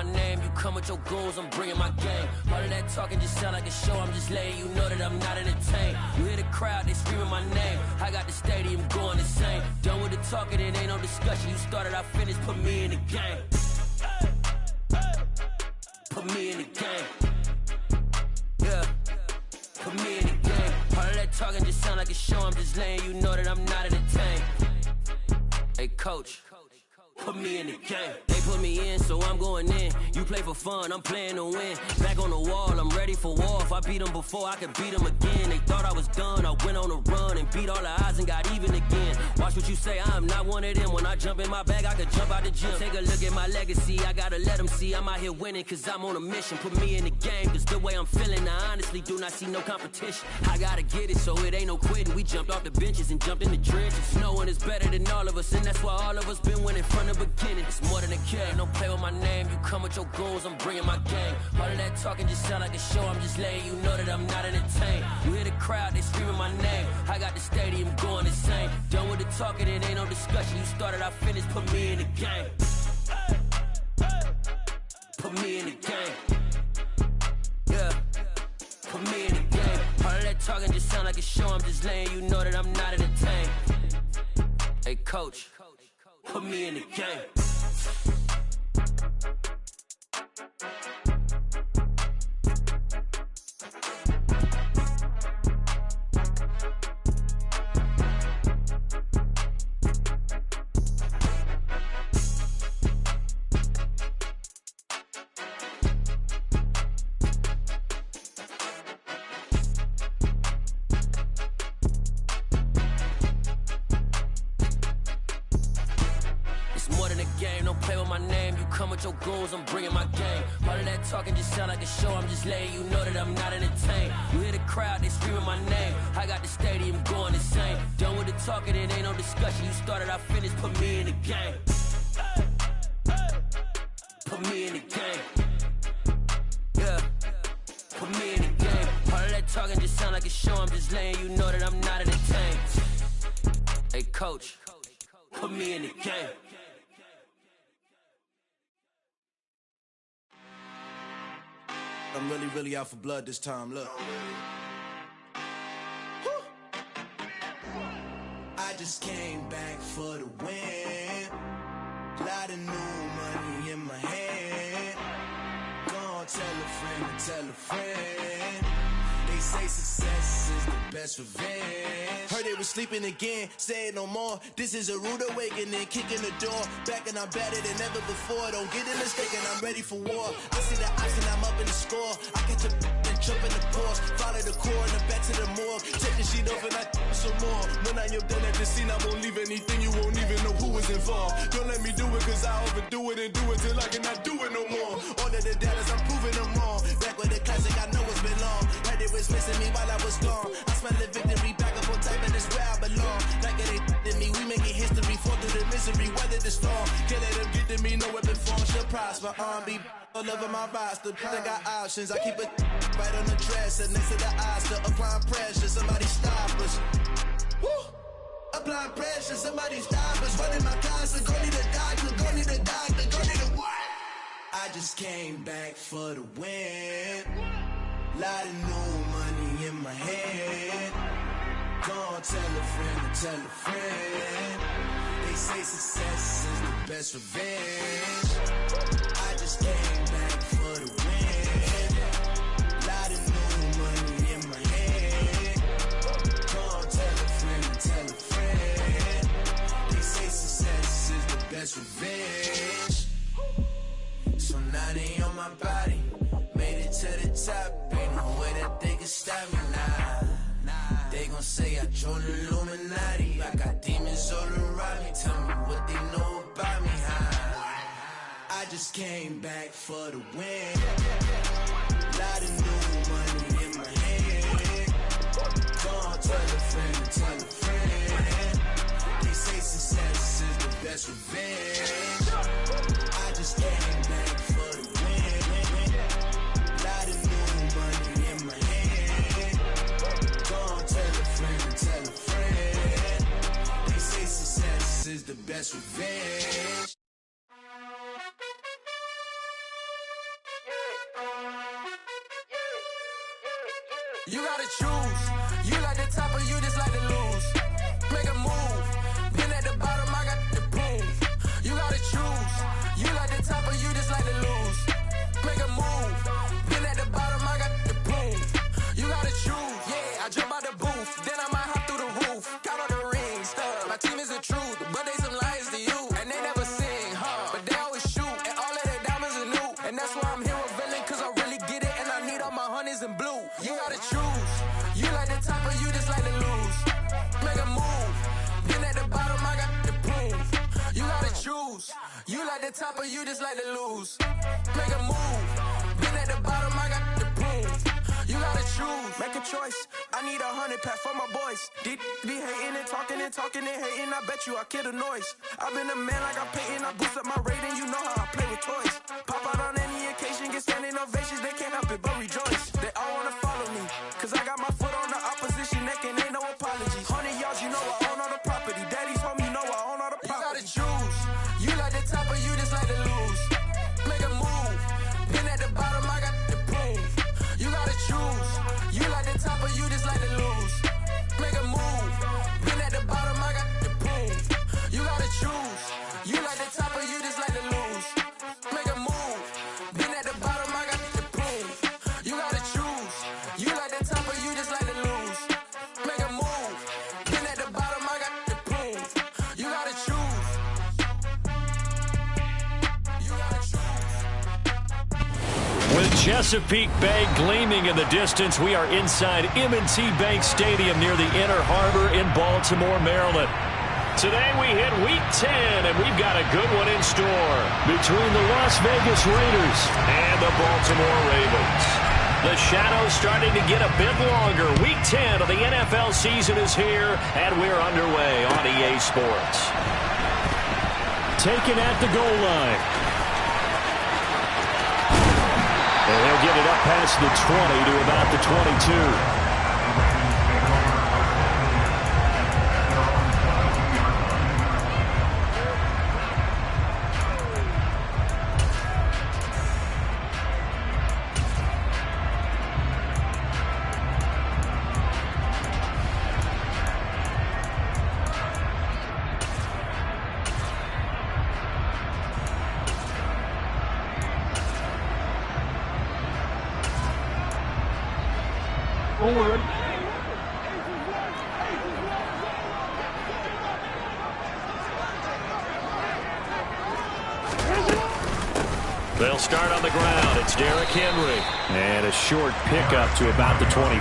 my name, you come with your goons, I'm bringing my game. All of that talking just sound like a show, I'm just letting you know that I'm not entertained. You hear the crowd, they screaming my name, I got the stadium going insane. Done with the talking, it ain't no discussion, you started, I finished, put me in the game. Put me in the game. Yeah, put me in the game. All of that talking just sound like a show, I'm just letting you know that I'm not entertained. Hey coach, put me in the game. They put me in, so I'm going in. You play for fun, I'm playing to win. Back on the wall, I'm ready for war. If I beat them before, I could beat them again. They thought I was done, I went on a run and beat all the odds and got even again. Watch what you say, I'm not one of them. When I jump in my bag, I could jump out the gym. Take a look at my legacy, I gotta let them see I'm out here winning, cause I'm on a mission. Put me in the game, cause the way I'm feeling, I honestly do not see no competition. I gotta get it, so it ain't no quitting. We jumped off the benches and jumped in the trenches. No one is better than all of us, and that's why all of us been winning from the beginning. It's more than a game, don't play with my name. You come with your goons, I'm bringing my game. All of that talking just sound like a show, I'm just letting you know that I'm not entertained. You hear the crowd, they screaming my name, I got the stadium going insane. Done with the talking, it ain't no discussion, you started, I finished, put me in the game. Put me in the game. Yeah, put me in the game. All of that talking just sound like a show, I'm just letting you know that I'm not entertained. Hey coach, put me in the game. Your goons, I'm bringing my game. All of that talking just sound like a show, I'm just letting you know that I'm not entertained. You hear the crowd, they screaming my name, I got the stadium going insane. Done with the talking, it ain't no discussion, you started, I finished, put me in the game. Put me in the game. Yeah, put me in the game. All of that talking just sound like a show, I'm just letting you know that I'm not entertained. Hey coach, put me in the game. I'm really out for blood this time, look. I just came back for the win. Lot of new money in my hand. Gonna tell a friend and tell a friend. They say success is the best revenge. Heard they was sleeping again, say it no more. This is a rude awakening, kicking the door. Back and I'm better than ever before. Don't get it mistaken, I'm ready for war. I see the option, I'm up in the score. I catch a and jump in the course. Follow the core and the back to the morgue. Take the sheet off and I some more. When I am done at the scene, I won't leave anything. You won't even know who was involved. Don't let me do it, cause I overdo it and do it till I cannot do it no more. All of the doubters, I'm proving them wrong. Back with the classic, I know it's been long. Heard they was missing me while I was gone. I smell the victory back up on top, and it's where I belong. Like it ain't to me, we making history. Fall through the misery, weather the storm. Can't let them get to me, no weapon form shall prosper. R&B all over my roster, I got options. I keep it right on the dresser, next to the Oscar. Applying pressure, somebody stop us. Woo! Applying pressure, somebody stop us. Running my concert, go need a doctor, go need a doctor, go need a what? I just came back for the win. Lot of new money in my hand. Gonna tell a friend and tell a friend. They say success is the best revenge. I just came back for the win. Lot of new money in my hand. Gonna tell a friend and tell a friend. They say success is the best revenge. So now they on my body. Made it to the top. Ain't no way that they can stop me now. They gon' say I joined the Illuminati. I got demons all around me. Tell me what they know about me, huh? I just came back for the win. Lot of new money in my hand. Gonna tell a friend and tell a friend. They say success is the best revenge. I just came back for the win. Lot of new money in my hand. Gonna tell a friend and tell a friend. They say success is the best revenge. You gotta choose. You like the top or you just like to lose. Make a move. Been at the bottom, I got the prove. You gotta choose. You like the top or you just like to lose. Make a move. Been at the bottom, I got the prove. You gotta choose. Yeah, I jump out the booth. Then I might hop through the roof. Count all the rings. My team is the truth, but they some liars to you. And they never sing, but they always shoot. And all of their diamonds are new. And that's why I'm here with villain, cause I really get it. And I need all my honeys in blue. You gotta choose. You like the top or you just like to lose. Make a move. Been at the bottom, I got the proof. You gotta choose. You like the top or you just like to lose. Make a move. Been at the bottom, I got the proof. You gotta choose. Make a choice. I need 100 pack for my boys. Be hating and talking and hating. I bet you I kill the noise. I've been a man like I'm Peyton. I boost up my rating. You know how I play with toys. Pop out on any occasion, get standing ovations. They can't help it but rejoice. They all wanna follow me, cause I got my foot on the opposition neck and ain't no apologies. 100 yards, you know I own all the property. Daddy's home, you know I own all the property. You gotta choose. You like the top or you just like to lose. Make a move. Been at the bottom, I got the proof. You gotta choose. You like the top or you just like to lose. Make a move. Been at the bottom, I got the proof. You gotta choose. You like the top or you just like to lose. Make a move. Been at the bottom, I got the proof. You gotta choose. You like the top or you just like to lose. Make a move. Been at the bottom, I got the proof. You gotta choose. You gotta choose. With Chesapeake Bay gleaming in the distance, we are inside M&T Bank Stadium near the Inner Harbor in Baltimore, Maryland. Today we hit Week 10, and we've got a good one in store between the Las Vegas Raiders and the Baltimore Ravens. The shadow's starting to get a bit longer. Week 10 of the NFL season is here, and we're underway on EA Sports. Taken at the goal line. And he'll get it up past the 20 to about the 22. Forward. They'll start on the ground. It's Derrick Henry. And a short pickup to about the 25.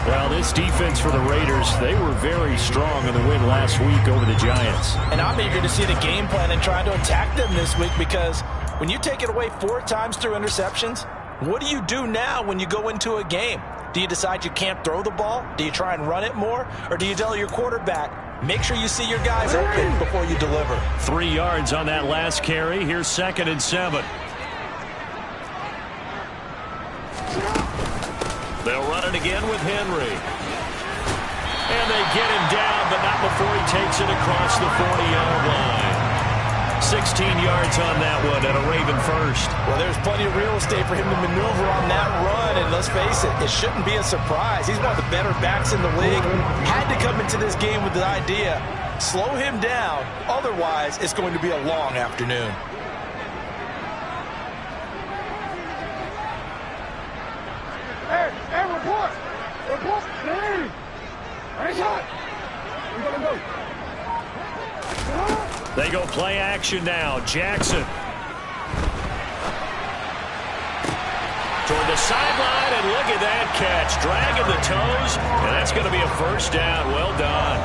Well, this defense for the Raiders, they were very strong in the win last week over the Giants. And I'm eager to see the game plan and try to attack them this week, because when you take it away 4 times through interceptions, what do you do now when you go into a game? Do you decide you can't throw the ball? Do you try and run it more? Or do you tell your quarterback, make sure you see your guys open before you deliver? 3 yards on that last carry. Here's 2nd and 7. They'll run it again with Henry. And they get him down, but not before he takes it across the 40-yard line. 16 yards on that one and a Raven first. Well, there's plenty of real estate for him to maneuver on that run, and let's face it, it shouldn't be a surprise. He's one of the better backs in the league. Had to come into this game with the idea, slow him down, otherwise it's going to be a long afternoon. Hey, report! Report! Hey! Nice shot! We're gonna go. They go play action now. Jackson. Toward the sideline, and look at that catch. Dragging the toes, and that's going to be a first down. Well done.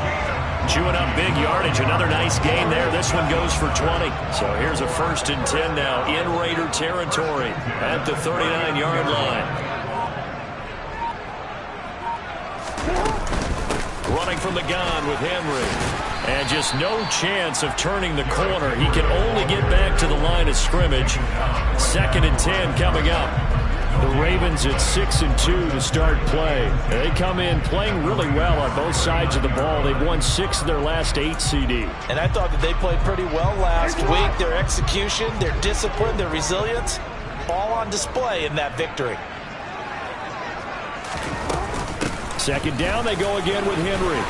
Chewing up big yardage. Another nice gain there. This one goes for 20. So here's a 1st and 10 now in Raider territory at the 39-yard line. Running from the gun with Henry. And just no chance of turning the corner. He can only get back to the line of scrimmage. 2nd and 10 coming up. The Ravens at 6 and 2 to start play. They come in playing really well on both sides of the ball. They've won 6 of their last 8 CD. And I thought that they played pretty well last week. Their execution, their discipline, their resilience, all on display in that victory. Second down, they go again with Henry.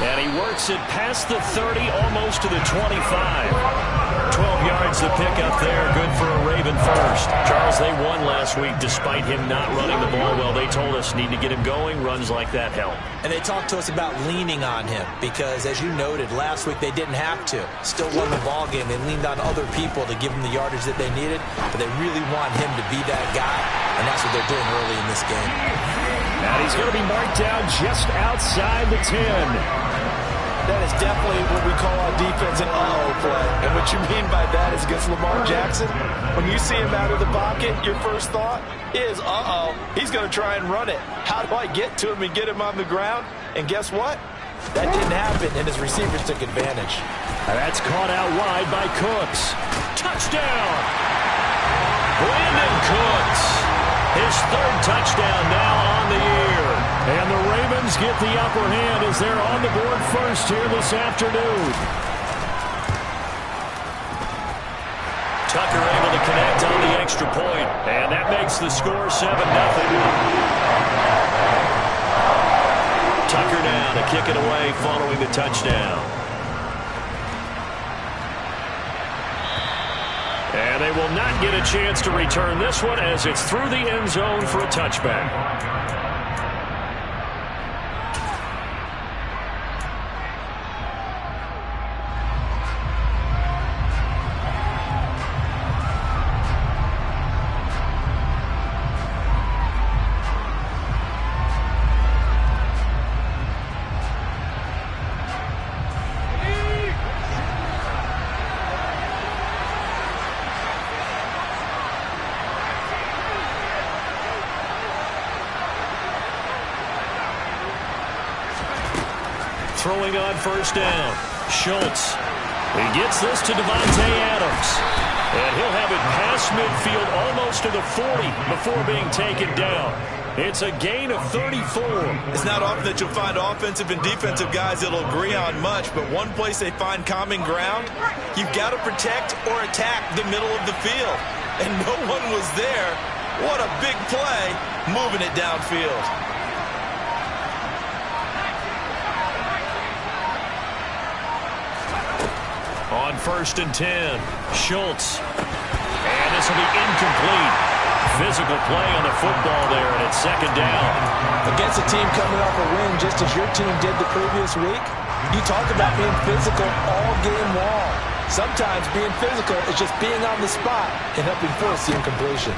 And he works it past the 30, almost to the 25. 12 yards to pick up there. Good for a Raven first. Charles, they won last week despite him not running the ball well. They told us need to get him going. Runs like that help. And they talked to us about leaning on him because, as you noted, last week they didn't have to. Still won the ball game. They leaned on other people to give them the yardage that they needed, but they really want him to be that guy, and that's what they're doing early in this game. And he's going to be marked down just outside the 10. That is definitely what we call on defense an uh-oh play. And what you mean by that is against Lamar Jackson, when you see him out of the pocket, your first thought is, uh-oh, he's going to try and run it. How do I get to him and get him on the ground? And guess what? That didn't happen, and his receivers took advantage. And that's caught out wide by Cooks. Touchdown! Brandon Cooks. His third touchdown now on the year. And the Ravens get the upper hand as they're on the board first here this afternoon. Tucker able to connect on the extra point, and that makes the score 7-0. Tucker now to kick it away following the touchdown. And they will not get a chance to return this one as it's through the end zone for a touchback. Throwing on first down. Schultz. He gets this to Devontae Adams. And he'll have it past midfield almost to the 40 before being taken down. It's a gain of 34. It's not often that you'll find offensive and defensive guys that'll agree on much, but one place they find common ground, you've got to protect or attack the middle of the field. And no one was there. What a big play, moving it downfield. On first and 10, Schultz. And this will be incomplete. Physical play on the football there, and it's second down. Against a team coming off a win just as your team did the previous week, you talk about being physical all game long. Sometimes being physical is just being on the spot and helping force the incompletion.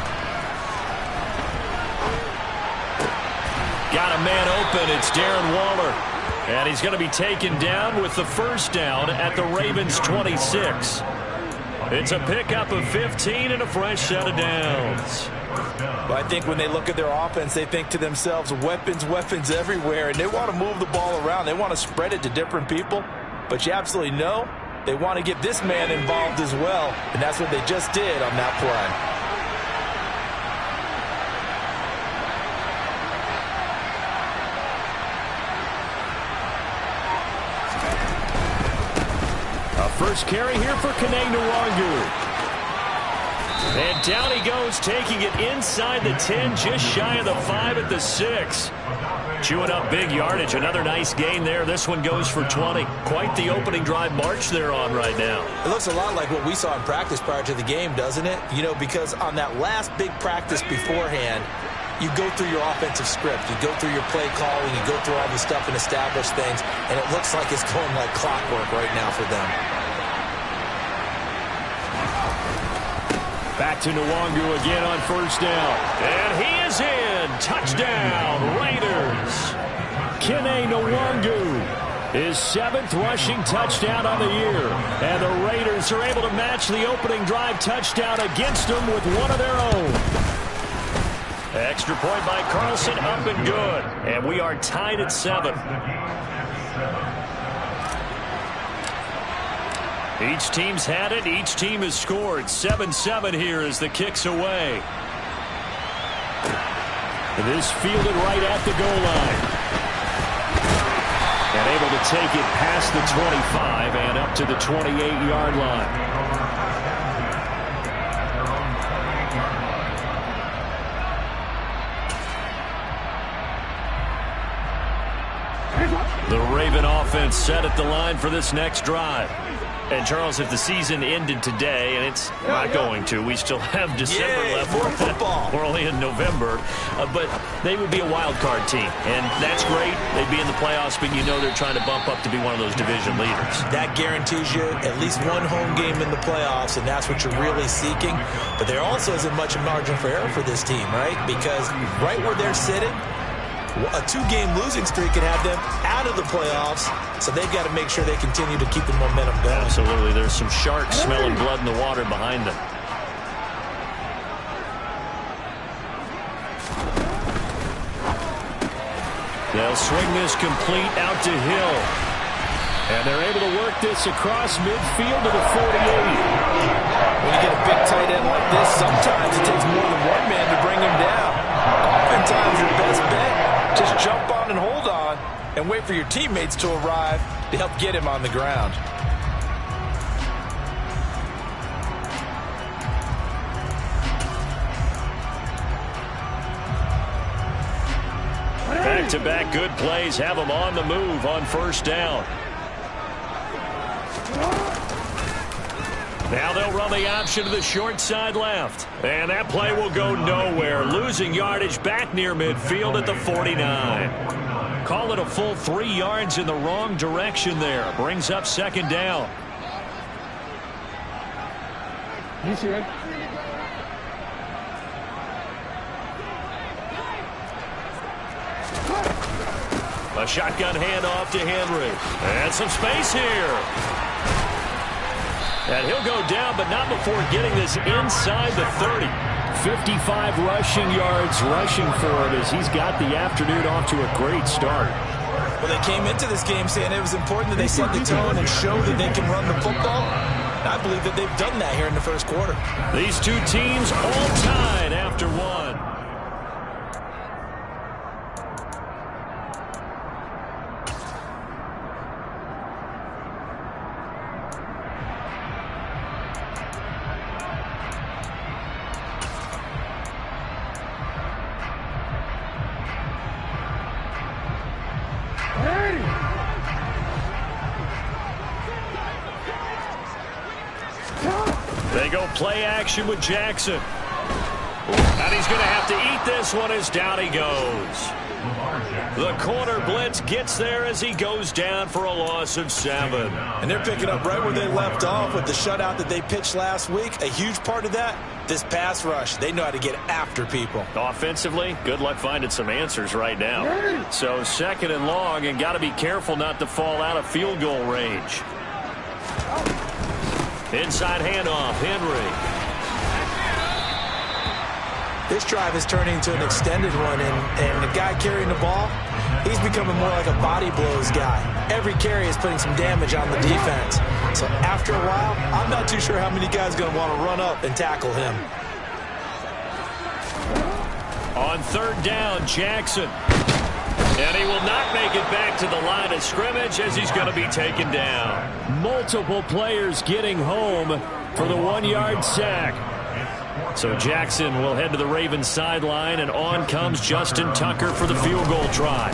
Got a man open. It's Darren Waller. And he's going to be taken down with the first down at the Ravens' 26. It's a pickup of 15 and a fresh set of downs. Well, I think when they look at their offense, they think to themselves, weapons, weapons everywhere, and they want to move the ball around. They want to spread it to different people. But you absolutely know they want to get this man involved as well, and that's what they just did on that play. First carry here for Nwangwu. And down he goes, taking it inside the 10, just shy of the 5 at the 6. Chewing up big yardage. Another nice gain there. This one goes for 20. Quite the opening drive march they're on right now. It looks a lot like what we saw in practice prior to the game, doesn't it? You know, because on that last big practice beforehand, you go through your offensive script. You go through your play calling. You go through all the stuff and establish things. And it looks like it's going like clockwork right now for them. Back to Nwangwu again on first down. And he is in. Touchdown, Raiders. Kene Nwangwu, his 7th rushing touchdown on the year. And the Raiders are able to match the opening drive touchdown against them with one of their own. Extra point by Carlson, up and good. And we are tied at 7. Each team's had it. Each team has scored. 7-7 here as the kick's away. This fielded right at the goal line. And able to take it past the 25 and up to the 28-yard line. The Raven offense set at the line for this next drive. And, Charles, if the season ended today, and it's not going to, we still have December left. More football. We're only in November. But they would be a wild card team. And that's great. They'd be in the playoffs, but you know they're trying to bump up to be one of those division leaders. That guarantees you at least one home game in the playoffs, and that's what you're really seeking. But there also isn't much of margin for error for this team, right? Because right where they're sitting, a 2-game losing streak could have them out of the playoffs, so they've got to make sure they continue to keep the momentum going. Absolutely. There's some sharks smelling blood in the water behind them. They'll swing this complete out to Hill. And they're able to work this across midfield to the 48. When you get a big tight end like this, sometimes it takes more than one man to bring him down. Oftentimes your best bet, just jump on and hold on and wait for your teammates to arrive to help get him on the ground. Back-to-back good plays have them on the move on first down. Now they'll run the option to the short side left. And that play will go nowhere. Losing yardage back near midfield at the 49. Call it a full 3 yards in the wrong direction there. Brings up second down. A shotgun handoff to Henry. And some space here. And he'll go down, but not before getting this inside the 30. 55 rushing yards rushing for him as he's got the afternoon off to a great start. Well, they came into this game saying it was important that they set the tone and show that they can run the football. And I believe that they've done that here in the first quarter. These two teams all tied after one. They go play action with Jackson. And he's going to have to eat this one as down he goes. The corner blitz gets there as he goes down for a loss of 7. And they're picking up right where they left off with the shutout that they pitched last week. A huge part of that, this pass rush. They know how to get after people. Offensively, good luck finding some answers right now. So second and long, and got to be careful not to fall out of field goal range. Inside handoff, Henry. This drive is turning into an extended one, and the guy carrying the ball, he's becoming more like a body blows guy. Every carry is putting some damage on the defense. So after a while, I'm not too sure how many guys are going to want to run up and tackle him. On third down, Jackson. And he will not make it back to the line of scrimmage as he's going to be taken down. Multiple players getting home for the 1-yard sack. So Jackson will head to the Ravens sideline, and on comes Justin Tucker for the field goal try.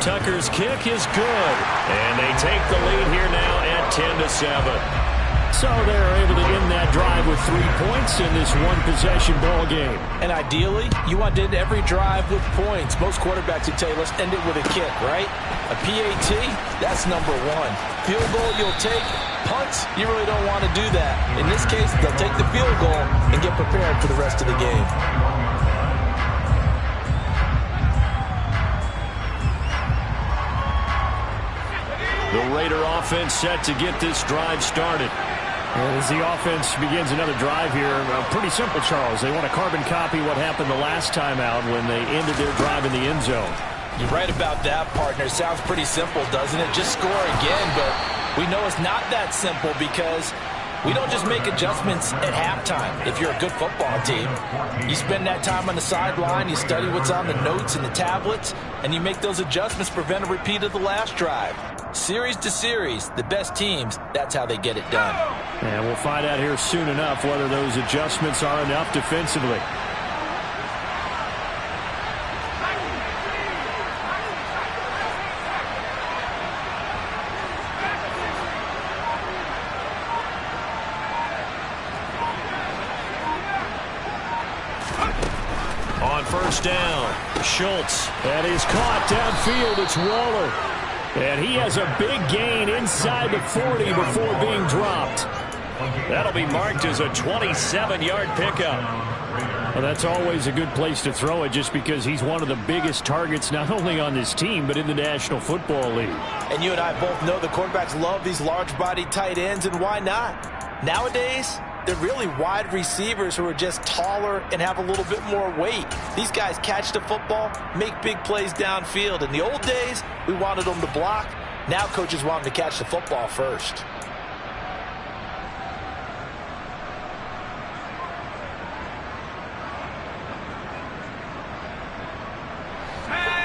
Tucker's kick is good, and they take the lead here now at 10-7. So they're able to end that drive with 3 points in this one-possession ball game. And ideally, you want to end every drive with points. Most quarterbacks would tell you, let's end it with a kick, right? A PAT, that's number 1. Field goal you'll take. Punts, you really don't want to do that. In this case, they'll take the field goal and get prepared for the rest of the game. The Raider offense set to get this drive started. As the offense begins another drive here, pretty simple, Charles. They want to carbon copy what happened the last time out when they ended their drive in the end zone. You're right about that, partner. Sounds pretty simple, doesn't it? Just score again, but we know it's not that simple because we don't just make adjustments at halftime. If you're a good football team, you spend that time on the sideline, you study what's on the notes and the tablets, and you make those adjustments to prevent a repeat of the last drive. Series to series, the best teams, that's how they get it done. And we'll find out here soon enough whether those adjustments are enough defensively. first down. Schultz. And he's caught downfield. It's Waller. And he has a big gain inside the 40 before being dropped. That'll be marked as a 27-yard pickup. Well, that's always a good place to throw it just because he's one of the biggest targets not only on this team but in the National Football League. And you and I both know the quarterbacks love these large-bodied tight ends, and why not? Nowadays, they're really wide receivers who are just taller and have a little bit more weight. These guys catch the football, make big plays downfield. In the old days, we wanted them to block. Now coaches want them to catch the football first.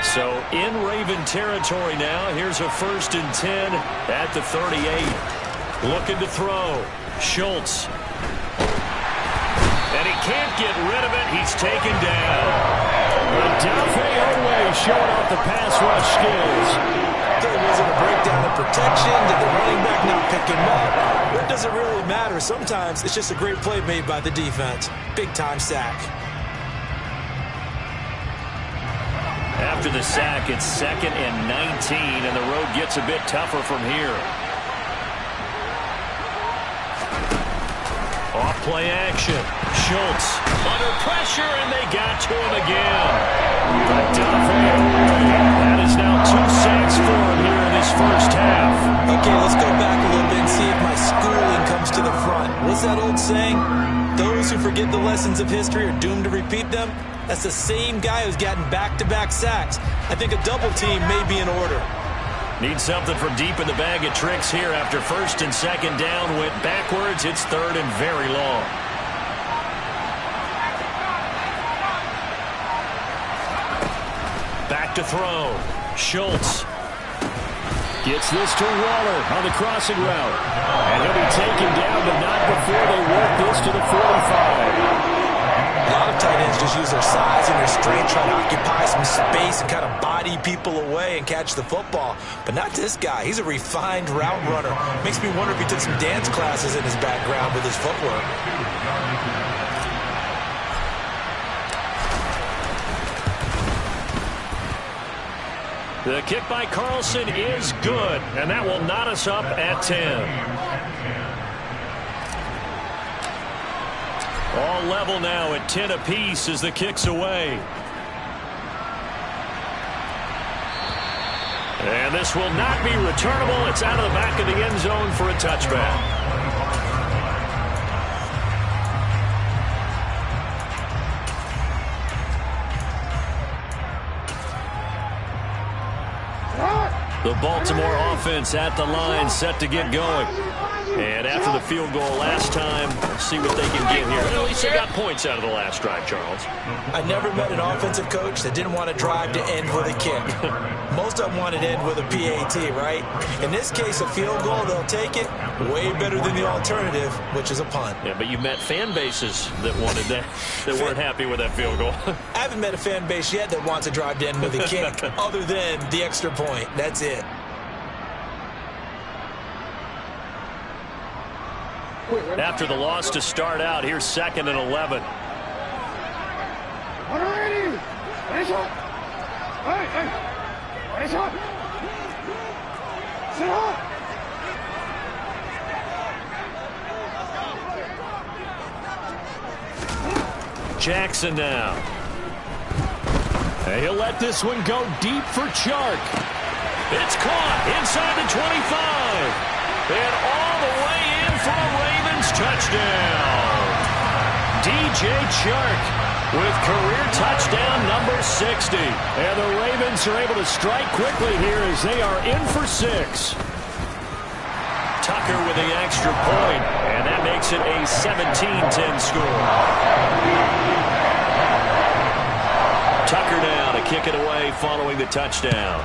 So in Raven territory now. Here's a 1st and 10 at the 38. Looking to throw. Schultz. And he can't get rid of it. He's taken down. Odafe Oweh showing off the pass rush skills. There wasn't a breakdown in protection. Did the running back not pick him up? It doesn't really matter. Sometimes it's just a great play made by the defense. Big-time sack. After the sack, it's 2nd and 19, and the road gets a bit tougher from here. Off play action. Schultz under pressure, and they got to him again. That is now 2 sacks for him here in this first half. Okay, let's go back a little bit and see if my schooling comes to the front. What's that old saying? Those who forget the lessons of history are doomed to repeat them. That's the same guy who's gotten back-to-back sacks. I think a double team may be in order. Need something from deep in the bag of tricks here after 1st and 2nd down. Went backwards. It's 3rd and very long. Back to throw. Schultz. Gets this to Waller on the crossing route. And he'll be taken down, but not before they work this to the 45. A lot of tight ends just use their size and their strength, try to occupy some space and kind of body people away and catch the football. But not this guy. He's a refined route runner. Makes me wonder if he took some dance classes in his background with his footwork. The kick by Carlson is good, and that will knot us up at 10. All level now at 10 apiece as the kick's away. And this will not be returnable. It's out of the back of the end zone for a touchback. The Baltimore offense at the line, set to get going. And after the field goal last time, let's see what they can get here. At least they got points out of the last drive, Charles. I never met an offensive coach that didn't want to drive to end with a kick. Most of them wanted to end with a PAT, right? In this case, a field goal, they'll take it. Way better than the alternative, which is a punt. Yeah, but you met fan bases that wanted that, that weren't happy with that field goal. I haven't met a fan base yet that wants to drive to end with a kick other than the extra point. That's it. After the loss to start out, here's 2nd and 11. Jackson now. He'll let this one go deep for Chark. It's caught inside the 25. And all the way in for a Ravens touchdown. DJ Chark with career touchdown number 60. And the Ravens are able to strike quickly here as they are in for 6. Tucker with the extra point, and that makes it a 17-10 score. Tucker now to kick it away following the touchdown.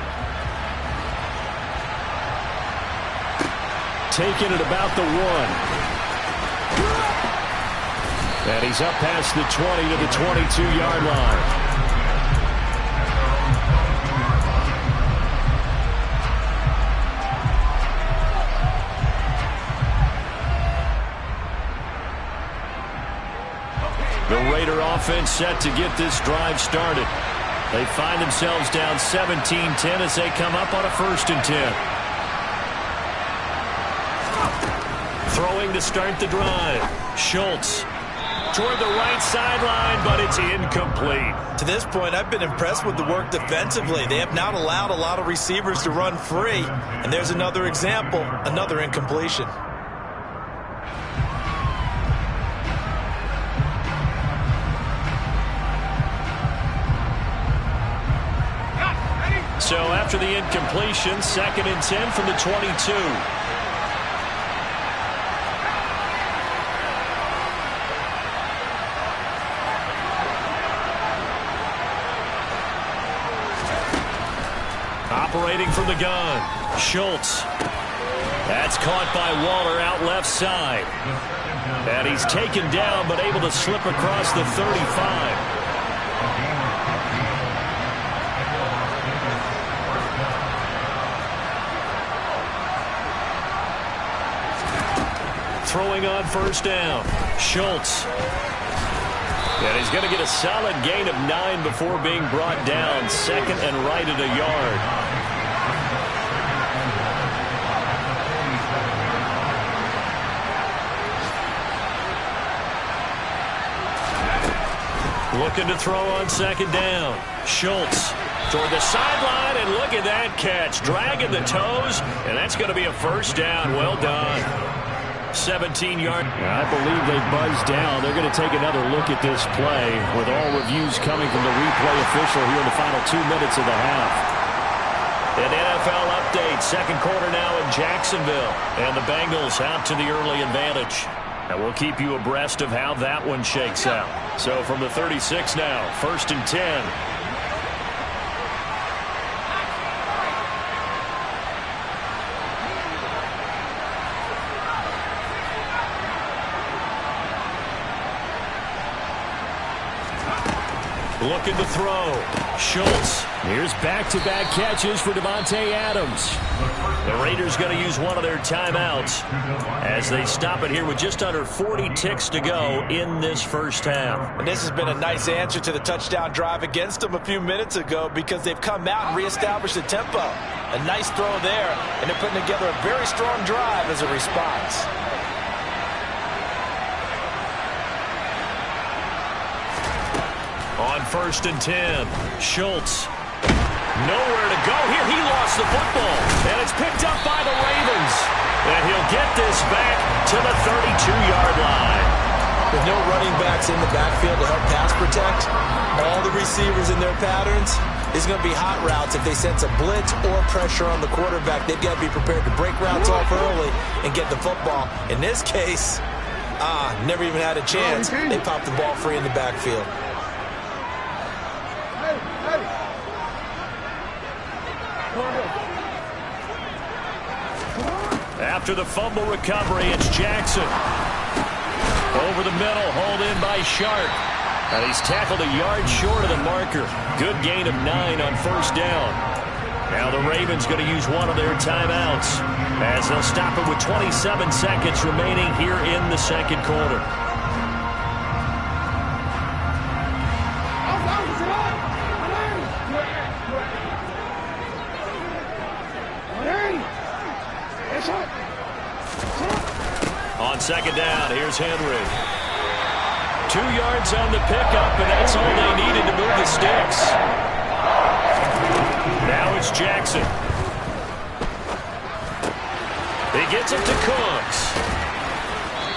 Taking it about the 1. And he's up past the 20 to the 22-yard line. offense set to get this drive started. They find themselves down 17-10 as they come up on a 1st and 10. Throwing to start the drive. Schultz toward the right sideline, but it's incomplete. To this point, I've been impressed with the work defensively. They have not allowed a lot of receivers to run free. And there's another example, another incompletion. So after the incompletion, 2nd and 10 from the 22. Operating from the gun, Schultz. That's caught by Waller out left side. And he's taken down but able to slip across the 35. Throwing on 1st down, Schultz. And he's going to get a solid gain of 9 before being brought down. 2nd and right at a yard. Looking to throw on 2nd down. Schultz toward the sideline, and look at that catch. Dragging the toes, and that's going to be a 1st down. Well done. 17-yard. I believe they buzzed down. They're going to take another look at this play with all reviews coming from the replay official here in the final 2 minutes of the half. An NFL update. 2nd quarter now in Jacksonville. And the Bengals out to the early advantage. And we'll keep you abreast of how that one shakes out. So from the 36 now, 1st and 10. Looking to throw. Schultz. Here's back-to-back catches for Devontae Adams. The Raiders going to use one of their timeouts as they stop it here with just under 40 ticks to go in this 1st half. And this has been a nice answer to the touchdown drive against them a few minutes ago because they've come out and reestablished the tempo. A nice throw there, and they're putting together a very strong drive as a response. On 1st and 10, Schultz. Nowhere to go here. He lost the football, and it's picked up by the Ravens. And he'll get this back to the 32-yard line. With no running backs in the backfield to help pass protect, all the receivers in their patterns, it's going to be hot routes. If they sense a blitz or pressure on the quarterback, they've got to be prepared to break routes off early and get the football. In this case, never even had a chance. They popped the ball free in the backfield. After the fumble recovery, it's Jackson. Over the middle, hauled in by Sharp. And he's tackled a yard short of the marker. Good gain of 9 on 1st down. Now the Ravens going to use one of their timeouts as they'll stop it with 27 seconds remaining here in the 2nd quarter. On 2nd down, here's Henry. 2 yards on the pickup, and that's all they needed to move the sticks. Now it's Jackson. He gets it to Cooks.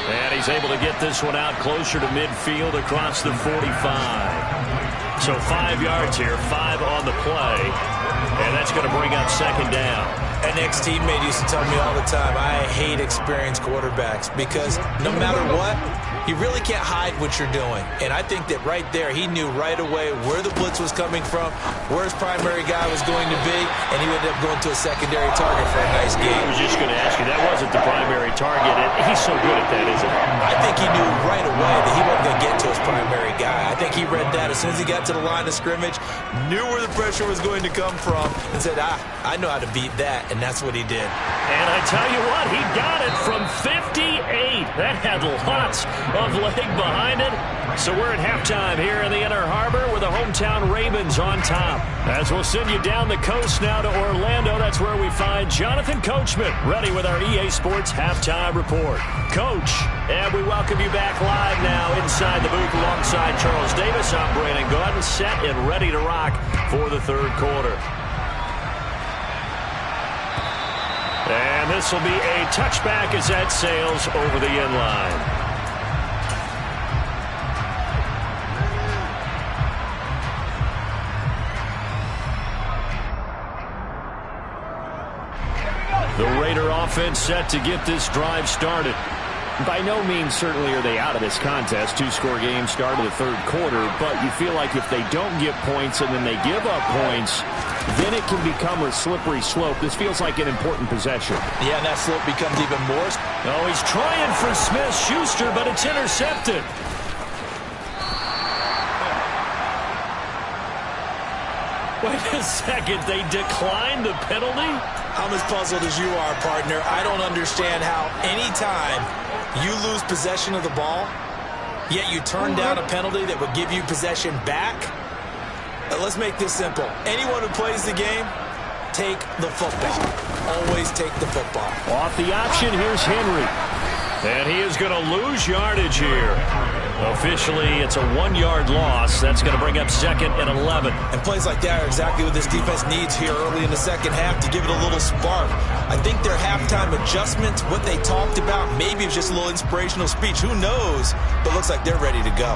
And he's able to get this one out closer to midfield across the 45. So 5 yards here, 5 on the play. And that's going to bring up 2nd down. An ex-teammate used to tell me all the time, I hate experienced quarterbacks because no matter what, you really can't hide what you're doing. And I think that right there, he knew right away where the blitz was coming from, where his primary guy was going to be, and he ended up going to a secondary target for a nice game. I was just going to ask you, that wasn't the primary target. He's so good at that, isn't he? I think he knew right away that he wasn't going to get to his primary guy. I think he read that as soon as he got to the line of scrimmage, knew where the pressure was going to come from, and said, I know how to beat that, and that's what he did. And I tell you what, he got it from 58. That had lots of leg behind it. So we're at halftime here in the Inner Harbor with the hometown Ravens on top. As we'll send you down the coast now to Orlando, that's where we find Jonathan Coachman, ready with our EA Sports halftime report. Coach, and we welcome you back live now inside the booth alongside Charles Davis. I'm Brandon Gaudin, set and ready to rock for the third quarter. And this will be a touchback as that sails over the end line. The Raider offense set to get this drive started. By no means certainly are they out of this contest. Two-score game start of the third quarter, but you feel like if they don't get points and then they give up points, then it can become a slippery slope. This feels like an important possession. Yeah, and that slope becomes even more. Oh, he's trying for Smith-Schuster, but it's intercepted. Wait a second, they declined the penalty? I'm as puzzled as you are, partner. I don't understand how anytime you lose possession of the ball, yet you turn down a penalty that would give you possession back. Let's make this simple. Anyone who plays the game, take the football. Always take the football. Off the option, here's Henry. And he is going to lose yardage here. Officially, it's a 1-yard loss. That's going to bring up 2nd and 11. And plays like that are exactly what this defense needs here early in the second half to give it a little spark. I think their halftime adjustments, what they talked about, maybe it was just a little inspirational speech. Who knows? But looks like they're ready to go.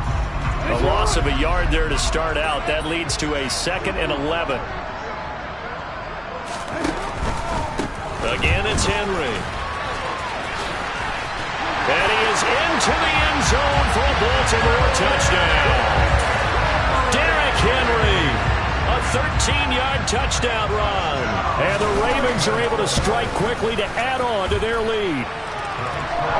A loss of a yard there to start out. That leads to a 2nd and 11. Again, it's Henry. And he is into the end zone for a Baltimore touchdown. Derrick Henry, a 13-yard touchdown run. And the Ravens are able to strike quickly to add on to their lead.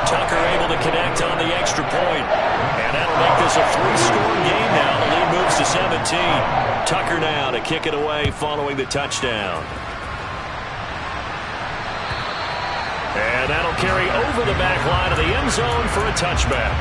Tucker able to connect on the extra point. And that'll make this a 3-score game now. The lead moves to 17. Tucker now to kick it away following the touchdown. And that'll carry over the back line of the end zone for a touchback.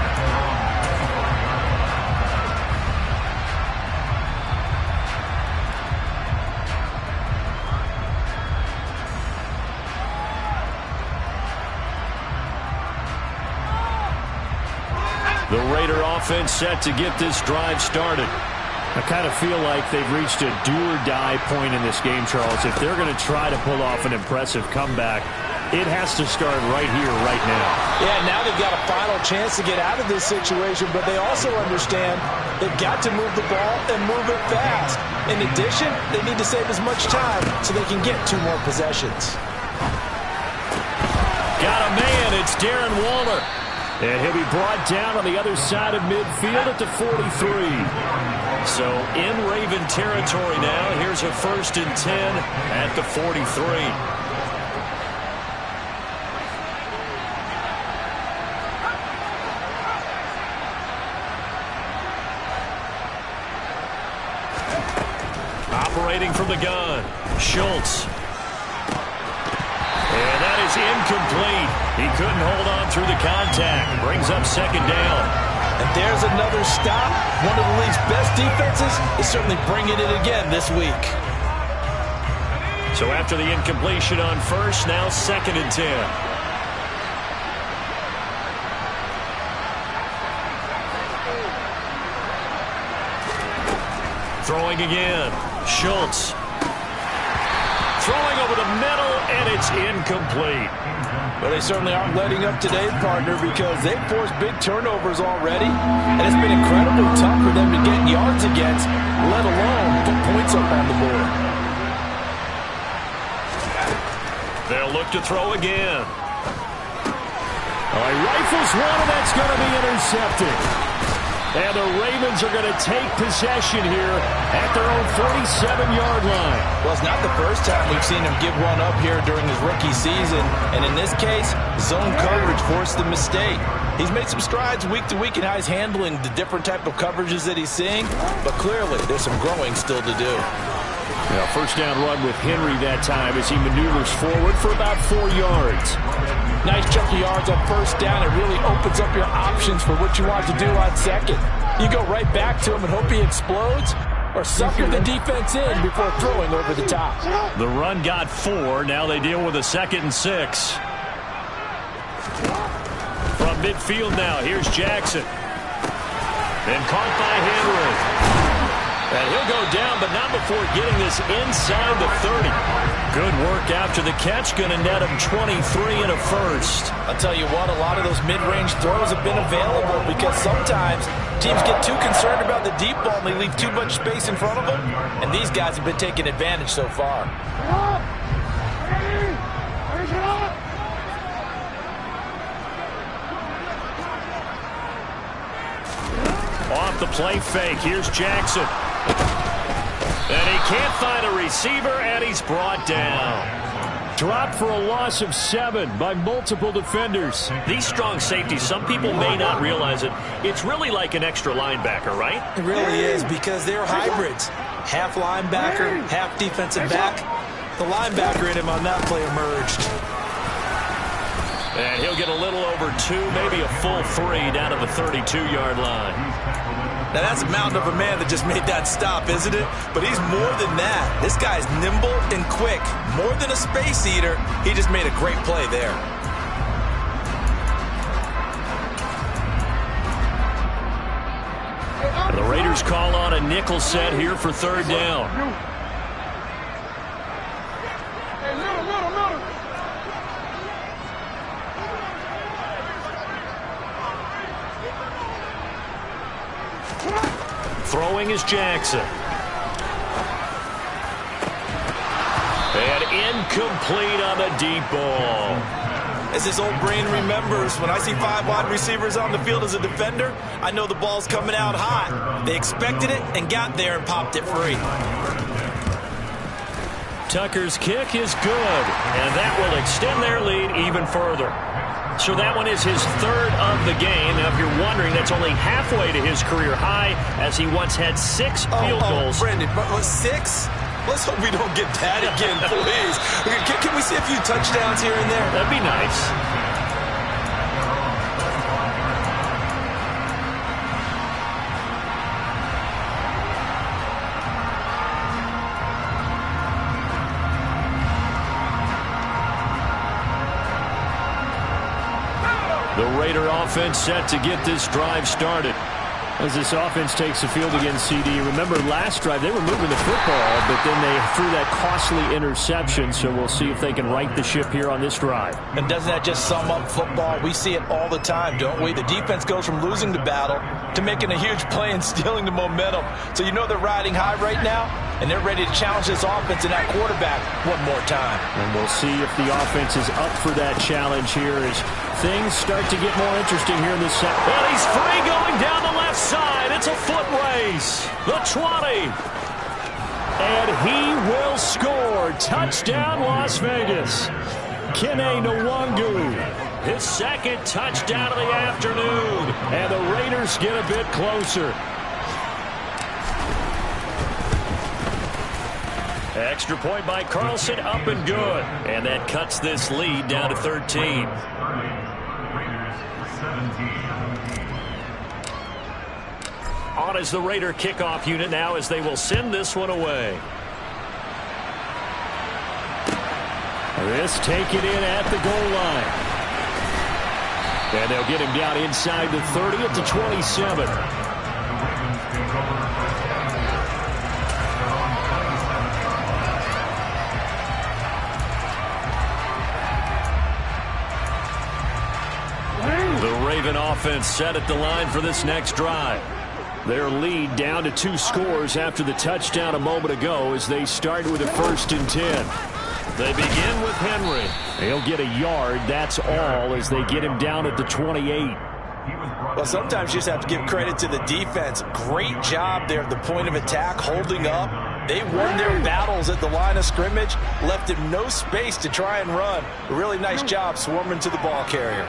The Raider offense set to get this drive started. I kind of feel like they've reached a do-or-die point in this game, Charles. If they're going to try to pull off an impressive comeback, it has to start right here, right now. Yeah, now they've got a final chance to get out of this situation, but they also understand they've got to move the ball and move it fast. In addition, they need to save as much time so they can get 2 more possessions. Got a man, it's Darren Waller. And he'll be brought down on the other side of midfield at the 43. So in Raven territory now, here's a 1st and 10 at the 43. Operating from the gun, Schultz. And that is incomplete. He couldn't hold on through the contact. Brings up 2nd down. And there's another stop. One of the league's best defenses is certainly bringing it again this week. So after the incompletion on 1st, now 2nd and 10. Throwing again. Schultz. Throwing over the middle, and it's incomplete. But they certainly aren't letting up today, partner, because they've forced big turnovers already. And it's been incredibly tough for them to get yards against, let alone put points up on the board. They'll look to throw again. Oh, he rifles one, and that's going to be intercepted. And the Ravens are going to take possession here at their own 47-yard line. Well, it's not the first time we've seen him give one up here during his rookie season. And in this case, zone coverage forced the mistake. He's made some strides week to week in how he's handling the different type of coverages that he's seeing. But clearly, there's some growing still to do. Yeah, 1st down run with Henry that time as he maneuvers forward for about 4 yards. Nice chunk of yards on first down. It really opens up your options for what you want to do on second. You go right back to him and hope he explodes, or sucker the defense in before throwing over the top. The run got 4. Now they deal with a 2nd and 6. From midfield now, here's Jackson. And caught by Henry. And he'll go down, but not before getting this inside the 30. Good work after the catch. Going to net him 23 and a first. I'll tell you what, a lot of those mid-range throws have been available because sometimes teams get too concerned about the deep ball and they leave too much space in front of them. And these guys have been taking advantage so far. Off the play fake, here's Jackson. And he can't find a receiver, and he's brought down. Dropped for a loss of 7 by multiple defenders. These strong safeties, some people may not realize it. It's really like an extra linebacker, right? It really is, because they're hybrids. Half linebacker, half defensive back. The linebacker in him on that play emerged. And he'll get a little over 2, maybe a full 3 down to the 32-yard line. Now, that's a mountain of a man that just made that stop, isn't it? But he's more than that. This guy's nimble and quick. More than a space eater, he just made a great play there. The Raiders call on a nickel set here for 3rd down. Throwing is Jackson. And incomplete on the deep ball. As his old brain remembers, when I see 5 wide receivers on the field as a defender, I know the ball's coming out hot. They expected it and got there and popped it free. Tucker's kick is good, and that will extend their lead even further. So that one is his 3rd of the game. Now, if you're wondering, that's only halfway to his career high, as he once had 6 field goals. Brendan, but 6? Let's hope we don't get that again, please. Can we see a few touchdowns here and there? That'd be nice. The Raider offense set to get this drive started. As this offense takes the field against CD. Remember, last drive, they were moving the football, but then they threw that costly interception, so we'll see if they can right the ship here on this drive. And doesn't that just sum up football? We see it all the time, don't we? The defense goes from losing the battle to making a huge play and stealing the momentum. So you know they're riding high right now, and they're ready to challenge this offense and that quarterback one more time. And we'll see if the offense is up for that challenge here as things start to get more interesting here in this set. Well, he's free going down the left side. It's a foot race. The 20. And he will score. Touchdown, Las Vegas. Kene Nwangu. His 2nd touchdown of the afternoon. And the Raiders get a bit closer. Extra point by Carlson, up and good. And that cuts this lead down to 13. On is the Raider kickoff unit now as they will send this one away. This taken in at the goal line. And they'll get him down inside the 30 at the 27. The Raven offense set at the line for this next drive. Their lead down to 2 scores after the touchdown a moment ago as they start with a 1st and 10. They begin with Henry. He'll get a yard, that's all, as they get him down at the 28. Well, sometimes you just have to give credit to the defense. Great job there at the point of attack, holding up. They won their battles at the line of scrimmage, left him no space to try and run. A really nice job swarming to the ball carrier.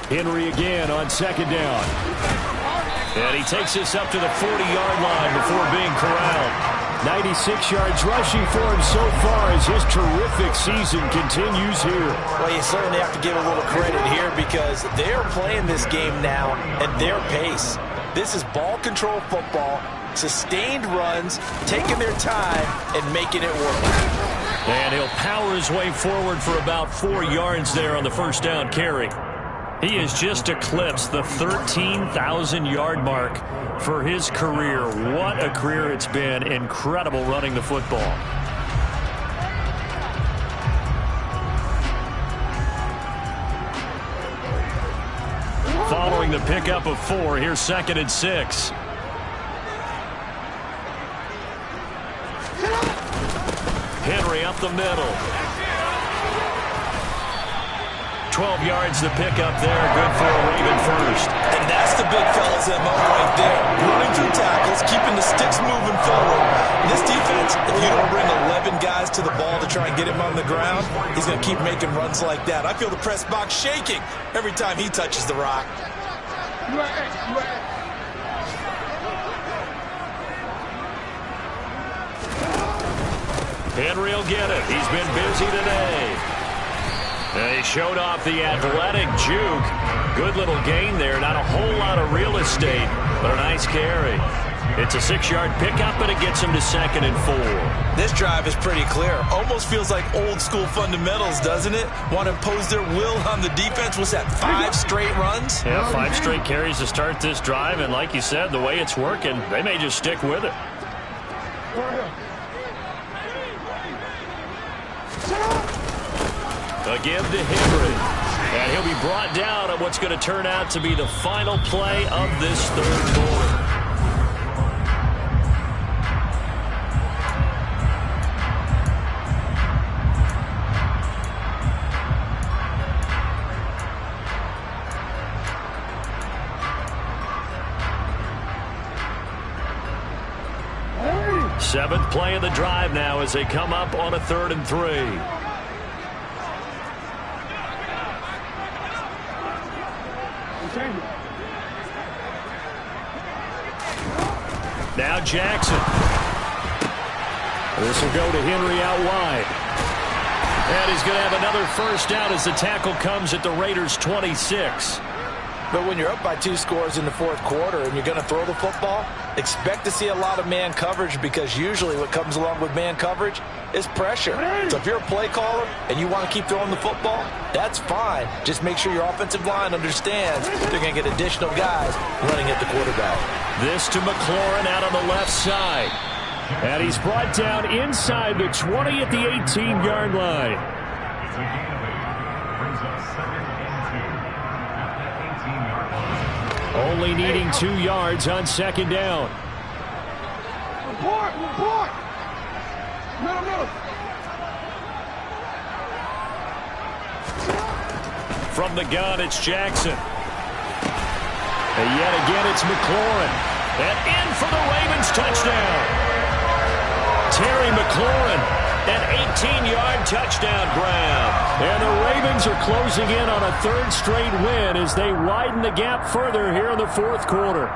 Henry again on 2nd down. And he takes this up to the 40-yard line before being corralled. 96 yards rushing for him so far as his terrific season continues here. Well, you certainly have to give a little credit here because they're playing this game now at their pace. This is ball control football, sustained runs, taking their time, and making it work. And he'll power his way forward for about 4 yards there on the first down carry. He has just eclipsed the 13,000-yard mark for his career. What a career it's been. Incredible running the football. Following the pickup of 4, here's 2nd and 6. Henry up the middle. 12 yards to pick up there. Good for a Raven first. And that's the big fella's MO right there. Running through tackles, keeping the sticks moving forward. This defense, if you don't bring 11 guys to the ball to try and get him on the ground, he's going to keep making runs like that. I feel the press box shaking every time he touches the rock. Henry will get it. He's been busy today. And he showed off the athletic juke. Good little gain there. Not a whole lot of real estate, but a nice carry. It's a 6-yard pickup, and it gets him to 2nd and 4. This drive is pretty clear. Almost feels like old school fundamentals, doesn't it? Want to impose their will on the defense. What's that, 5 straight runs? Yeah, 5 straight carries to start this drive, and like you said, the way it's working, they may just stick with it. Again to Henry. And he'll be brought down at what's going to turn out to be the final play of this 3rd quarter. Seventh play of the drive now as they come up on a 3rd and 3. Now Jackson. This will go to Henry out wide. And he's going to have another first down as the tackle comes at the Raiders' 26. But when you're up by 2 scores in the 4th quarter and you're going to throw the football, expect to see a lot of man coverage because usually what comes along with man coverage is pressure. So if you're a play caller and you want to keep throwing the football, that's fine. Just make sure your offensive line understands they're going to get additional guys running at the quarterback. This to McLaurin out on the left side. And he's brought down inside the 20 at the 18-yard line. Only needing 2 yards on 2nd down. Report! Middle. From the gun, it's Jackson. And yet again, it's McLaurin. And in for the Ravens touchdown. Terry McLaurin, an 18-yard touchdown grab. And the Ravens are closing in on a 3rd straight win as they widen the gap further here in the 4th quarter.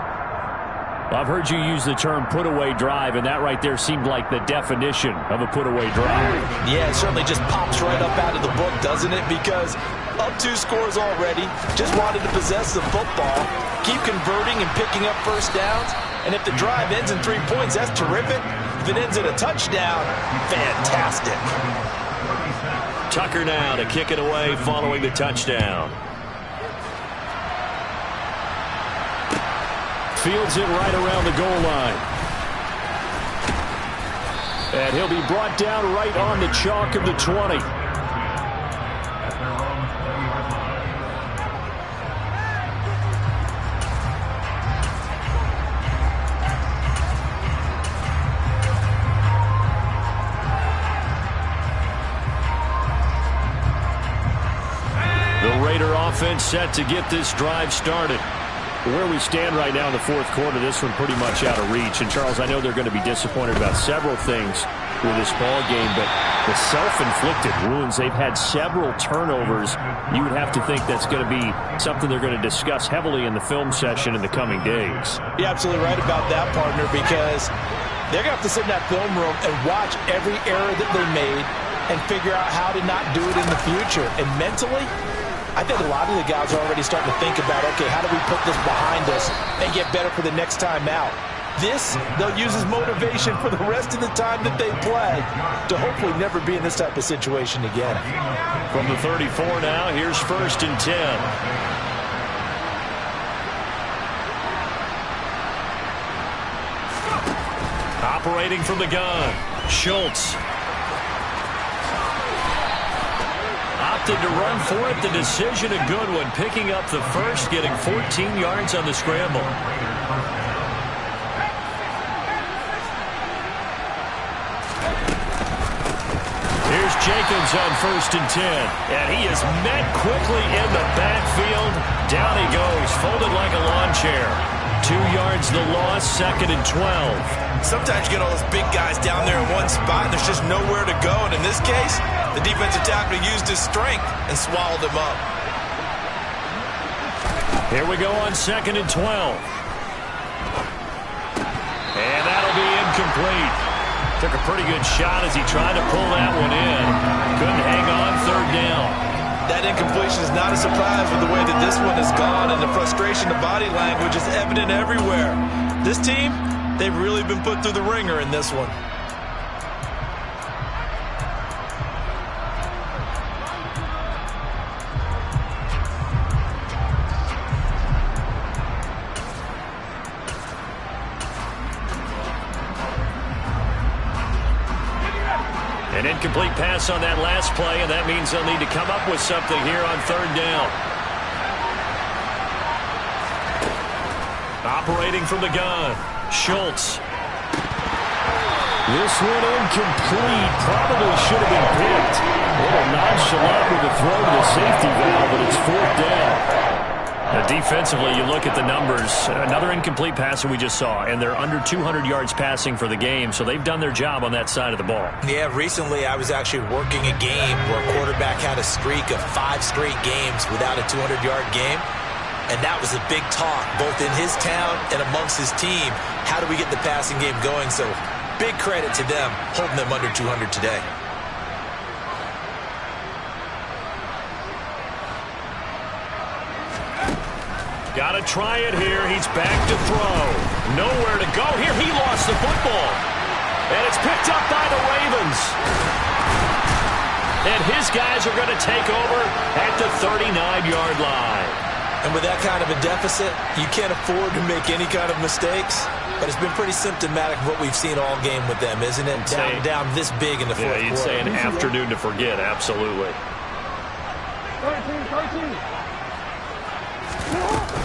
I've heard you use the term put-away drive, and that right there seemed like the definition of a put-away drive. Yeah, it certainly just pops right up out of the book, doesn't it? Because up 2 scores already, just wanted to possess the football, keep converting and picking up first downs, and if the drive ends in 3 points, that's terrific. If it ends in a touchdown, fantastic. Tucker now to kick it away following the touchdown. Fields it right around the goal line. And he'll be brought down right on the chalk of the 20. The Raider offense set to get this drive started. Where we stand right now in the 4th quarter, this one pretty much out of reach. And, Charles, I know they're going to be disappointed about several things with this ball game, but the self-inflicted wounds, they've had several turnovers. You would have to think that's going to be something they're going to discuss heavily in the film session in the coming days. You're absolutely right about that, partner, because They're going to have to sit in that film room and watch every error that they made and figure out how to not do it in the future. And mentally, I think a lot of the guys are already starting to think about, okay, how do we put this behind us and get better for the next time out? This, they'll use as motivation for the rest of the time that they play to hopefully never be in this type of situation again. From the 34 now, here's 1st and 10. Operating from the gun, Schultz. Opted to run for it. The decision a good one. Picking up the first, getting 14 yards on the scramble. Here's Jacobs on 1st and 10. And he is met quickly in the backfield. Down he goes, folded like a lawn chair. 2 yards the loss, 2nd and 12. Sometimes you get all those big guys down there in one spot, and there's just nowhere to go. And in this case, the defensive tackle used his strength and swallowed him up. Here we go on 2nd and 12. And that'll be incomplete. Took a pretty good shot as he tried to pull that one in. Couldn't hang on, 3rd down. That incompletion is not a surprise with the way that this one has gone, and the frustration of body language is evident everywhere. This team, they've really been put through the ringer in this one. An incomplete pass on that last play, and that means they'll need to come up with something here on 3rd down. Operating from the gun, Schultz. This one incomplete. Probably should have been picked. A little nonchalant with the throw to the safety valve, but it's 4th down. Now defensively, you look at the numbers. Another incomplete pass that we just saw, and they're under 200 yards passing for the game, so they've done their job on that side of the ball. Yeah, recently I was actually working a game where a quarterback had a streak of 5 straight games without a 200-yard game, and that was a big talk, both in his town and amongst his team. How do we get the passing game going? So big credit to them, holding them under 200 today. Got to try it here. He's back to throw. Nowhere to go here. He lost the football. And it's picked up by the Ravens. And his guys are going to take over at the 39-yard line. And with that kind of a deficit, you can't afford to make any kind of mistakes. But it's been pretty symptomatic of what we've seen all game with them, isn't it? Down this big in the fourth quarter. Yeah, you'd say an afternoon to forget. Absolutely. 13.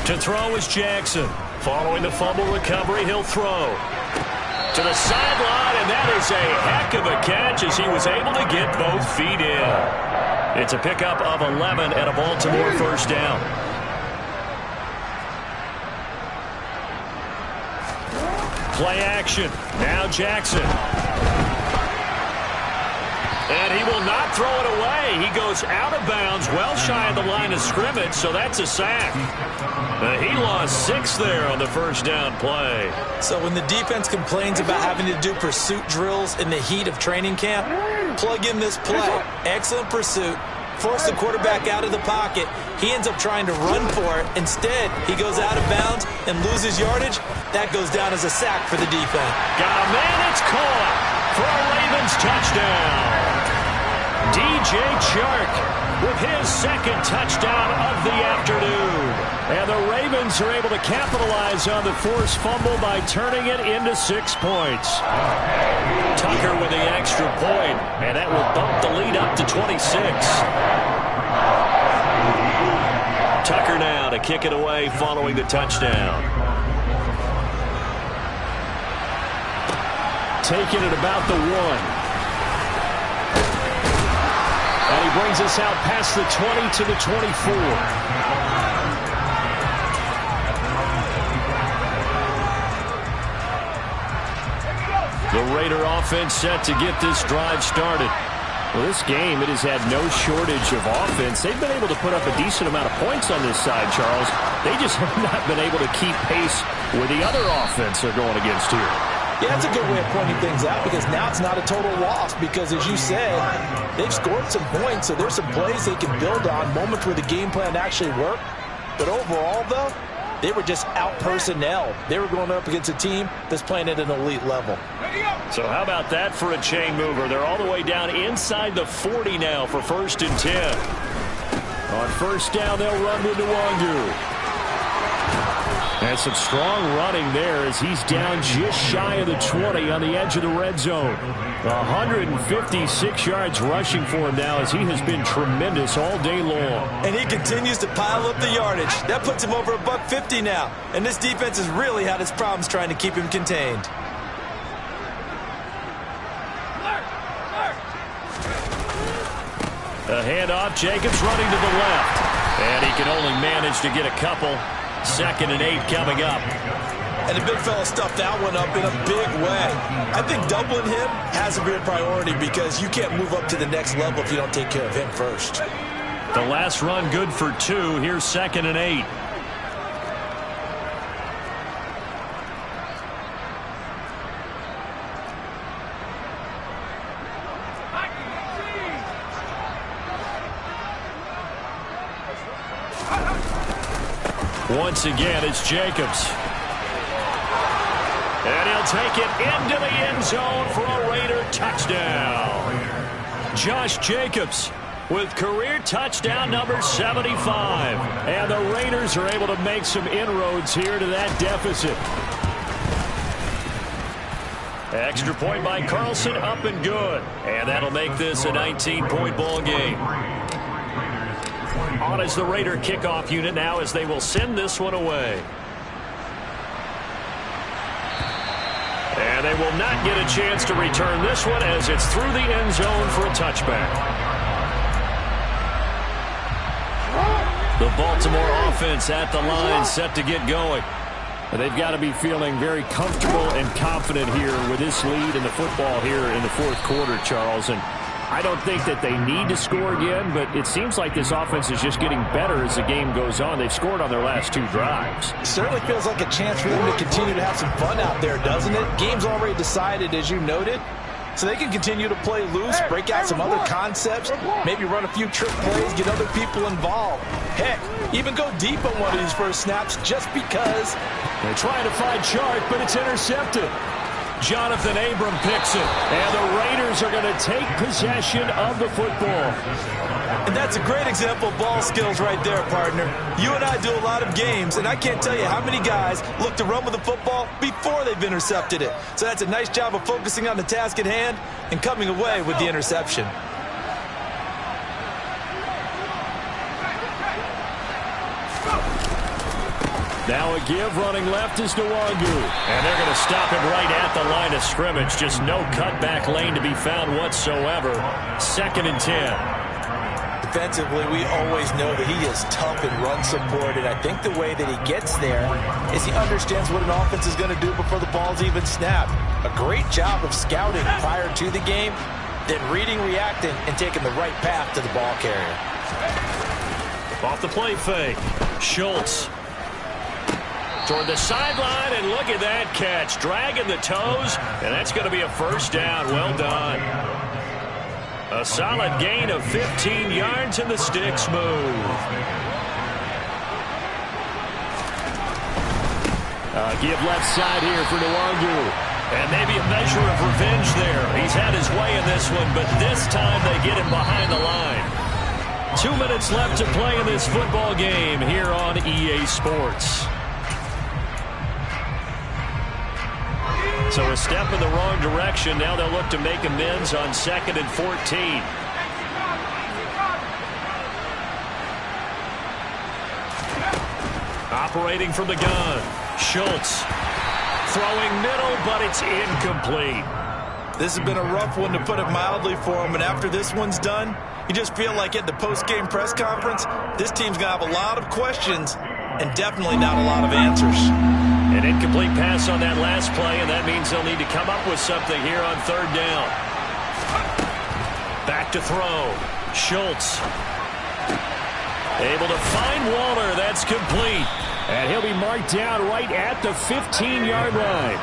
To throw is Jackson. Following the fumble recovery, he'll throw. To the sideline, and that is a heck of a catch as he was able to get both feet in. It's a pickup of 11 and a Baltimore 1st down. Play action. Now Jackson. And he will not throw it away. He goes out of bounds, well shy of the line of scrimmage, so that's a sack. He lost 6 there on the 1st down play. So when the defense complains about having to do pursuit drills in the heat of training camp, plug in this play. Excellent pursuit. Force the quarterback out of the pocket. He ends up trying to run for it. Instead, he goes out of bounds and loses yardage. That goes down as a sack for the defense. Got a man, it's caught for a Ravens touchdown. DJ Chark with his 2nd touchdown of the afternoon. And the Ravens are able to capitalize on the forced fumble by turning it into 6 points. Tucker with the extra point, and that will bump the lead up to 26. Tucker now to kick it away following the touchdown. Taking it about the 1. And he brings us out past the 20 to the 24. The Raider offense set to get this drive started. Well, this game, it has had no shortage of offense. They've been able to put up a decent amount of points on this side, Charles. They just have not been able to keep pace with the other offense they're going against here. Yeah, that's a good way of pointing things out because now it's not a total loss because, as you said, they've scored some points, so there's some plays they can build on, moments where the game plan actually worked. But overall, though, they were just out-personnel. They were going up against a team that's playing at an elite level. So how about that for a chain mover? They're all the way down inside the 40 now for 1st and 10. On 1st down, they'll run with Nwangu. And some strong running there as he's down just shy of the 20 on the edge of the red zone. 156 yards rushing for him now as he has been tremendous all day long. And he continues to pile up the yardage. That puts him over $150 now. And this defense has really had its problems trying to keep him contained. A handoff, Jacobs running to the left. And he can only manage to get a couple. 2nd and 8 coming up. And the big fella stuffed that one up in a big way. I think doubling him has to be a priority because you can't move up to the next level if you don't take care of him first. The last run good for 2. Here's 2nd and 8. Once again, it's Jacobs. And he'll take it into the end zone for a Raider touchdown. Josh Jacobs with career touchdown number 75. And the Raiders are able to make some inroads here to that deficit. Extra point by Carlson, up and good. And that'll make this a 19-point ball game. On is the Raider kickoff unit now as they will send this one away. And they will not get a chance to return this one as it's through the end zone for a touchback. The Baltimore offense at the line set to get going. They've got to be feeling very comfortable and confident here with this lead in the football here in the 4th quarter, Charles. And I don't think that they need to score again, but it seems like this offense is just getting better as the game goes on. They've scored on their last 2 drives. It certainly feels like a chance for them to continue to have some fun out there, doesn't it? Game's already decided, as you noted, so they can continue to play loose, break out some other concepts, maybe run a few trick plays, get other people involved. Heck, even go deep on one of these first snaps just because. They're trying to find Chark, but it's intercepted. Jonathan Abram picks it, and the Raiders are going to take possession of the football. And that's a great example of ball skills right there, partner. You and I do a lot of games, and I can't tell you how many guys look to run with the football before they've intercepted it. So that's a nice job of focusing on the task at hand and coming away with the interception. Now a give running left is Nwangu. And they're going to stop him right at the line of scrimmage. Just no cutback lane to be found whatsoever. 2nd and 10. Defensively, we always know that he is tough in run support, and I think the way that he gets there is he understands what an offense is going to do before the ball's even snapped. A great job of scouting prior to the game, then reading, reacting, and taking the right path to the ball carrier. Off the play fake. Schultz toward the sideline, and look at that catch. Dragging the toes, and that's going to be a 1st down. Well done. A solid gain of 15 yards, and the sticks move. Give left side here for Nwangu. And maybe a measure of revenge there. He's had his way in this one, but this time they get him behind the line. 2 minutes left to play in this football game here on EA Sports. So a step in the wrong direction. Now they'll look to make amends on 2nd and 14. Operating from the gun. Schultz throwing middle, but it's incomplete. This has been a rough one, to put it mildly, for him. And after this one's done, you just feel like at the post-game press conference, this team's going to have a lot of questions and definitely not a lot of answers. An incomplete pass on that last play, and that means they'll need to come up with something here on 3rd down. Back to throw. Schultz able to find Waller. That's complete. And he'll be marked down right at the 15-yard line.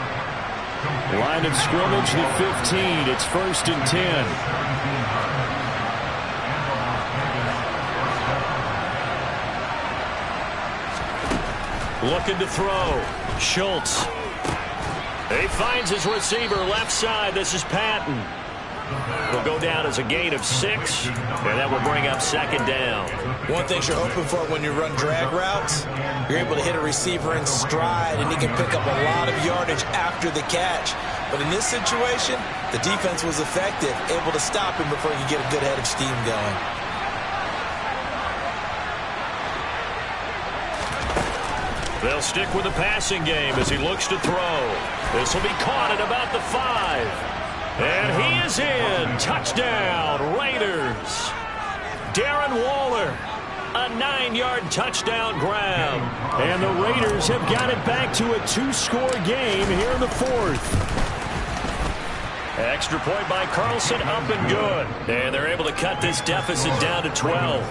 Line of scrimmage, the 15. It's 1st and 10. Looking to throw. Schultz. He finds his receiver left side. This is Patton. Will go down as a gain of 6, and that will bring up 2nd down. One thing you're hoping for when you run drag routes, you're able to hit a receiver in stride, and he can pick up a lot of yardage after the catch. But in this situation, the defense was effective, able to stop him before he could get a good head of steam going. They'll stick with the passing game as he looks to throw. This will be caught at about the 5. And he is in. Touchdown, Raiders. Darren Waller, a 9-yard touchdown grab. And the Raiders have got it back to a 2-score game here in the 4th. Extra point by Carlson, up and good. And they're able to cut this deficit down to 12.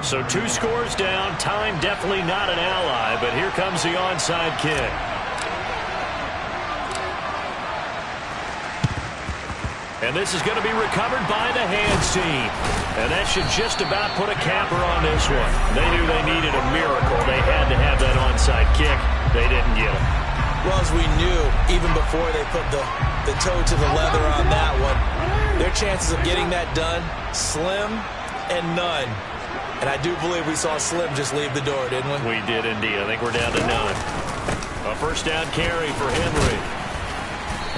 So 2 scores down. Time definitely not an ally, but here comes the onside kick. And this is going to be recovered by the hands team. And that should just about put a capper on this one. They knew they needed a miracle. They had to have that onside kick. They didn't get it. Well, as we knew, even before they put the toe to the leather on that one, their chances of getting that done, slim and none. And I do believe we saw Slim just leave the door, didn't we? We did indeed. I think we're down to none. A 1st down carry for Henry.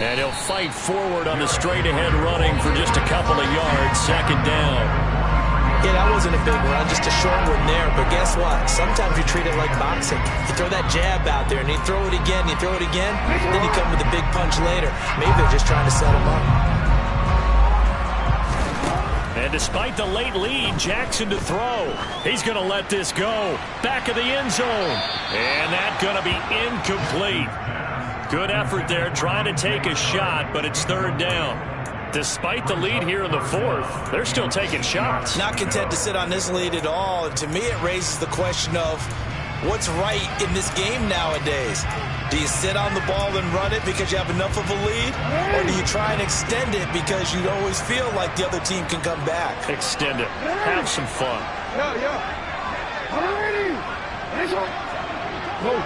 And he'll fight forward on the straight-ahead running for just a couple of yards. 2nd down. Yeah, that wasn't a big run, just a short one there. But guess what? Sometimes you treat it like boxing. You throw that jab out there, and you throw it again, you throw it again, then you come with a big punch later. Maybe they're just trying to set him up. And despite the late lead, Jackson to throw. He's going to let this go. Back of the end zone. And that's going to be incomplete. Good effort there, trying to take a shot, but it's 3rd down. Despite the lead here in the 4th, they're still taking shots. Not content to sit on this lead at all. And to me, it raises the question of what's right in this game nowadays. Do you sit on the ball and run it because you have enough of a lead? Or do you try and extend it because you always feel like the other team can come back? Extend it. Have some fun. Yeah. I'm ready. Move.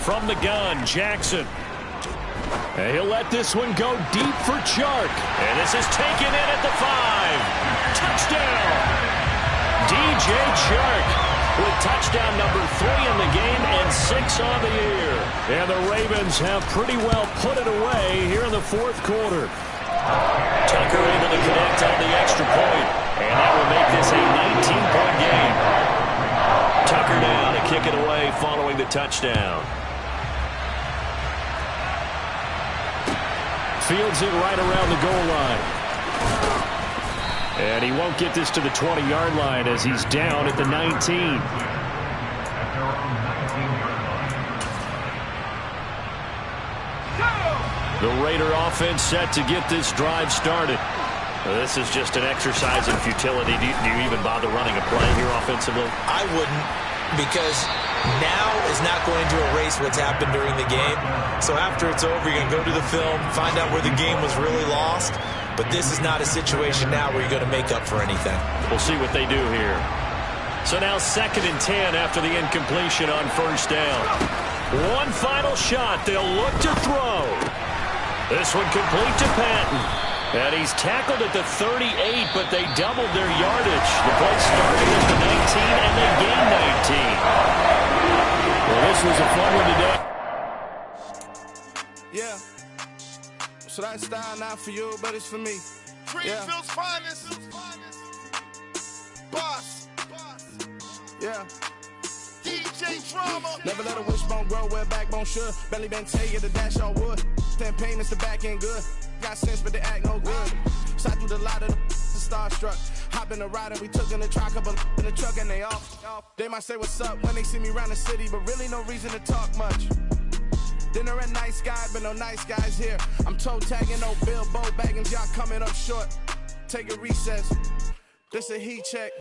From the gun, Jackson. And he'll let this one go deep for Chark. And this is taken in at the 5. Touchdown! DJ Chark with touchdown number 3 in the game and 6 on the year. And the Ravens have pretty well put it away here in the 4th quarter. Tucker able to connect on the extra point. And that will make this a 19-point game. Tucker now to kick it away following the touchdown. Fields it right around the goal line. And he won't get this to the 20-yard line as he's down at the 19. The Raider offense set to get this drive started. This is just an exercise in futility. Do you even bother running a play here offensively? I wouldn't, because now is not going to erase what's happened during the game. So after it's over, you're going to go to the film, find out where the game was really lost. But this is not a situation now where you're going to make up for anything. We'll see what they do here. So now 2nd and 10 after the incompletion on 1st down. One final shot. They'll look to throw. This one complete to Patton. And he's tackled at the 38, but they doubled their yardage. The play started at the 19, and they gained 19. Well, this was a fun one today. Yeah. So that style not for you, but it's for me. Greenfield's finest. Boss. Yeah. DJ DJ Drama. Never let a wishbone grow where a backbone should. Belly been tell you the dash all wood. Then payments the back end good. Got sense but they act no good. Side through the lot of the starstruck. Hop in the ride and we took in the truck, couple in the truck and they off. They might say what's up when they see me around the city, but really no reason to talk much. Dinner at Nice Guy, but no nice guys here. I'm toe tagging, no Bilbo Baggins, y'all coming up short. Take a recess. This a heat check.